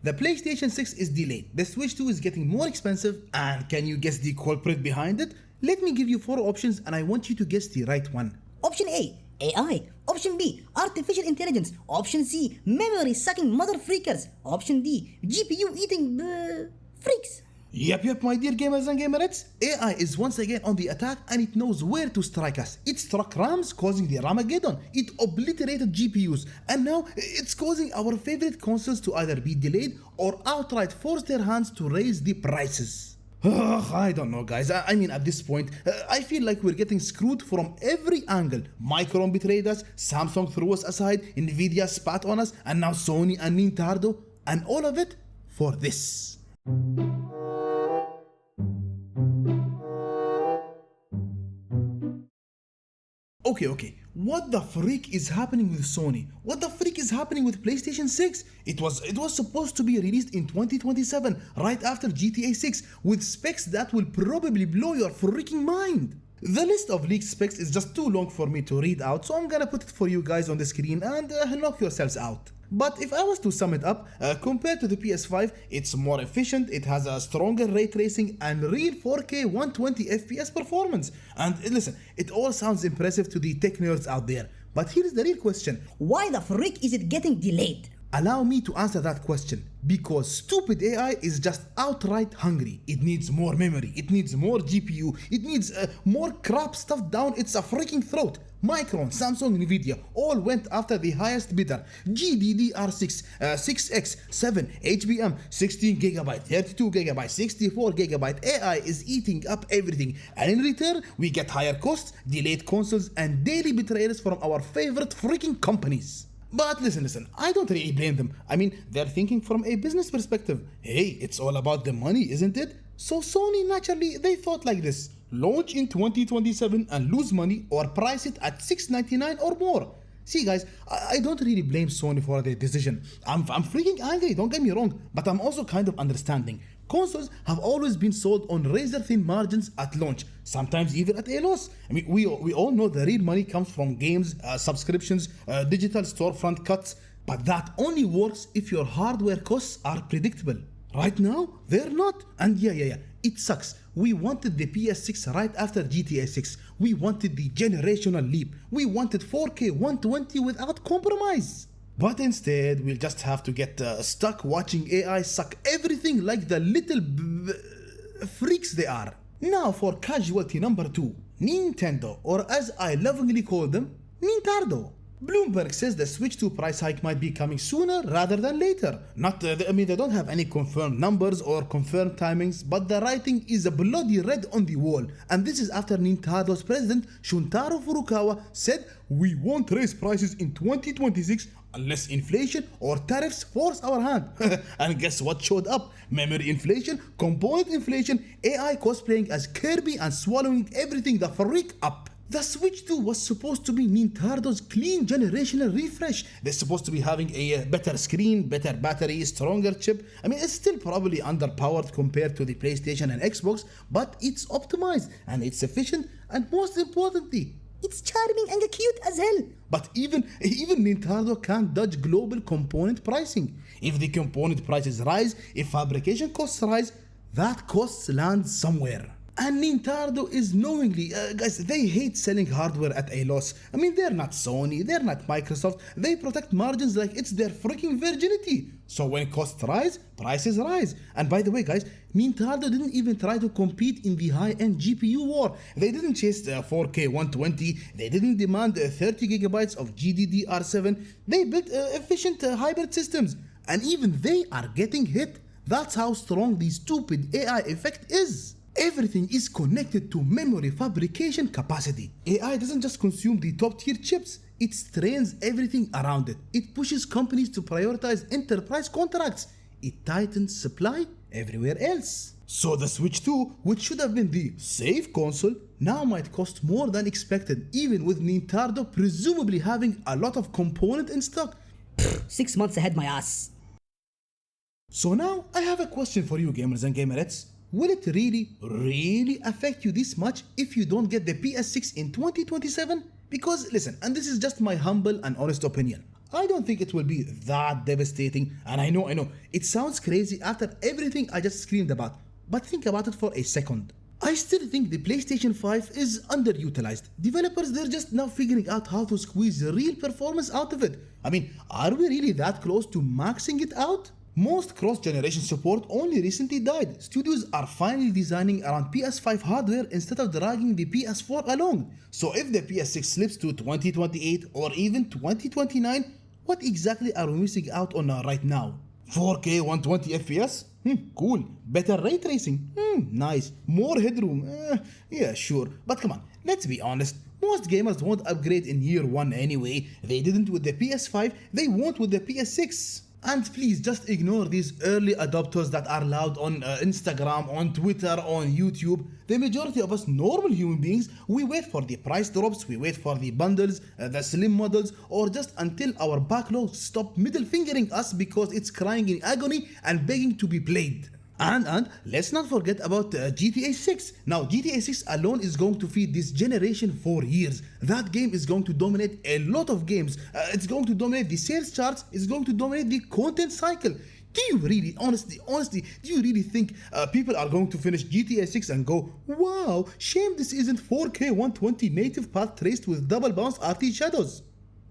The PlayStation 6 is delayed, the Switch 2 is getting more expensive, and can you guess the culprit behind it? Let me give you 4 options and I want you to guess the right one. Option A, AI. Option B, artificial intelligence. Option C, memory sucking mother freakers. Option D, GPU eating freaks. Yep, my dear gamers and gamerettes. AI is once again on the attack and it knows where to strike us. It struck RAMs, causing the RAMagaddeon. It obliterated GPUs. And now it's causing our favorite consoles to either be delayed or outright force their hands to raise the prices. I don't know, guys. I mean, at this point, I feel like we're getting screwed from every angle. Micron betrayed us, Samsung threw us aside, Nvidia spat on us, and now Sony and Nintendo. And all of it for this. Okay, what the freak is happening with Sony? What the freak is happening with PlayStation 6? It was supposed to be released in 2027, right after GTA 6, with specs that will probably blow your freaking mind. The list of leaked specs is just too long for me to read out, so I'm gonna put it for you guys on the screen and knock yourselves out. But if I was to sum it up, compared to the PS5, it's more efficient, it has a stronger ray tracing and real 4K 120 FPS performance. And listen, it all sounds impressive to the tech nerds out there. But here's the real question. Why the frick is it getting delayed? Allow me to answer that question. Because stupid AI is just outright hungry. It needs more memory, it needs more GPU, it needs more crap stuffed down its freaking throat. Micron, Samsung, Nvidia all went after the highest bidder. GDDR6, 6X, 7, HBM, 16GB, 32GB, 64GB. AI is eating up everything. And in return, we get higher costs, delayed consoles, and daily betrayals from our favorite freaking companies. But listen, I don't really blame them. I mean, they're thinking from a business perspective. Hey, it's all about the money, isn't it? So Sony, naturally, they thought like this. Launch in 2027 and lose money, or price it at $699 or more. See guys, I don't really blame Sony for their decision. I'm freaking angry, don't get me wrong, but I'm also kind of understanding. Consoles have always been sold on razor-thin margins at launch, sometimes even at a loss. I mean, we all know the real money comes from games, subscriptions, digital storefront cuts, but that only works if your hardware costs are predictable. Right now, they're not. And yeah, it sucks. We wanted the PS6 right after GTA 6. We wanted the generational leap. We wanted 4K 120 without compromise. But instead, we'll just have to get stuck watching AI suck everything like the little freaks they are. Now for casualty number 2, Nintendo, or as I lovingly call them, Nintardo. Bloomberg says the Switch 2 price hike might be coming sooner rather than later. They don't have any confirmed numbers or confirmed timings, but the writing is a bloody red on the wall. And this is after Nintendo's president Shuntaro Furukawa said, "We won't raise prices in 2026 unless inflation or tariffs force our hand." And guess what showed up? Memory inflation, component inflation, AI cosplaying as Kirby and swallowing everything the freak up. The Switch 2 was supposed to be Nintendo's clean generational refresh. They're supposed to be having a better screen, better battery, stronger chip. I mean, it's still probably underpowered compared to the PlayStation and Xbox, but it's optimized and it's efficient, and most importantly, it's charming and cute as hell. But even Nintendo can't dodge global component pricing. If the component prices rise, if fabrication costs rise, that costs land somewhere. And Nintendo is knowingly, guys, they hate selling hardware at a loss. I mean, they're not Sony, they're not Microsoft. They protect margins like it's their freaking virginity. So when costs rise, prices rise. And by the way, guys, Nintendo didn't even try to compete in the high-end GPU war. They didn't chase 4K 120. They didn't demand 30GB of GDDR7. They built efficient hybrid systems. And even they are getting hit. That's how strong the stupid AI effect is. Everything is connected to memory fabrication capacity. AI doesn't just consume the top tier chips, it strains everything around it. It pushes companies to prioritize enterprise contracts. It tightens supply everywhere else. So the Switch 2, which should have been the safe console, now might cost more than expected, even with Nintendo presumably having a lot of component in stock. 6 months ahead my ass. So now I have a question for you gamers and gamerettes. Will it really affect you this much if you don't get the PS6 in 2027? Because listen, and this is just my humble and honest opinion, I don't think it will be that devastating, and I know, it sounds crazy after everything I just screamed about, but think about it for a second. I still think the PlayStation 5 is underutilized. Developers, they're just now figuring out how to squeeze real performance out of it. I mean, are we really that close to maxing it out? Most cross-generation support only recently died. Studios are finally designing around PS5 hardware instead of dragging the PS4 along. So if the PS6 slips to 2028 or even 2029, what exactly are we missing out on right now? 4K 120 FPS? Cool. Better ray tracing? Nice. More headroom? Yeah, sure. But come on, let's be honest. Most gamers won't upgrade in year 1 anyway. They didn't with the PS5, they won't with the PS6. And please just ignore these early adopters that are loud on Instagram, on Twitter, on YouTube. The majority of us normal human beings, we wait for the price drops, we wait for the bundles, the slim models, or just until our backlog stop middle fingering us because it's crying in agony and begging to be played. And let's not forget about GTA 6. Now GTA 6 alone is going to feed this generation for years. That game is going to dominate a lot of games. It's going to dominate the sales charts. It's going to dominate the content cycle. Do you really, honestly, do you really think people are going to finish GTA 6 and go, wow, shame this isn't 4K 120 native path traced with double bounce RT shadows?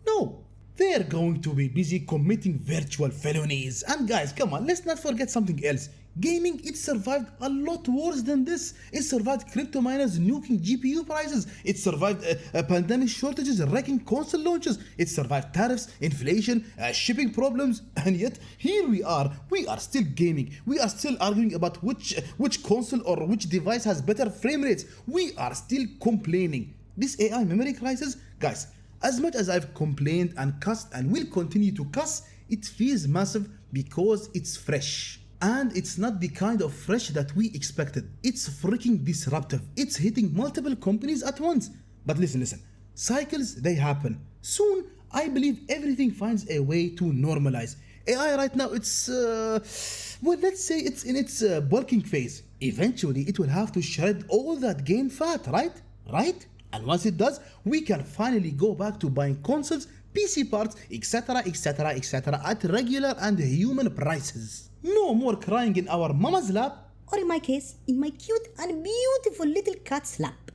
No. They're going to be busy committing virtual felonies. And guys, come on, let's not forget something else. Gaming, it survived a lot worse than this. It survived crypto miners nuking GPU prices. It survived pandemic shortages wrecking console launches. It survived tariffs, inflation, shipping problems. And yet, here we are still gaming. We are still arguing about which console or which device has better frame rates. We are still complaining. This AI memory crisis, guys, as much as I've complained and cussed and will continue to cuss, it feels massive because it's fresh. And it's not the kind of fresh that we expected. It's freaking disruptive. It's hitting multiple companies at once. But listen, cycles, they happen. Soon, I believe everything finds a way to normalize. AI right now, it's, well, let's say it's in its bulking phase. Eventually, it will have to shred all that gained fat, right? Right? And once it does, we can finally go back to buying consoles, PC parts, etc, at regular and human prices. No more crying in our mama's lap. Or in my case, in my cute and beautiful little cat's lap.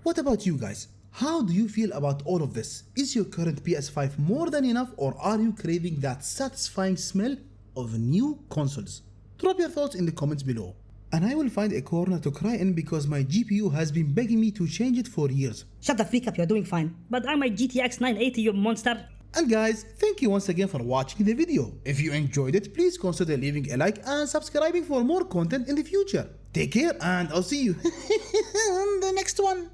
What about you guys? How do you feel about all of this? Is your current PS5 more than enough, or are you craving that satisfying smell of new consoles? Drop your thoughts in the comments below. And I will find a corner to cry in because my GPU has been begging me to change it for years. Shut the freak up, you're doing fine. But I'm my GTX 980, you monster. And guys, thank you once again for watching the video. If you enjoyed it, please consider leaving a like and subscribing for more content in the future. Take care and I'll see you in the next one.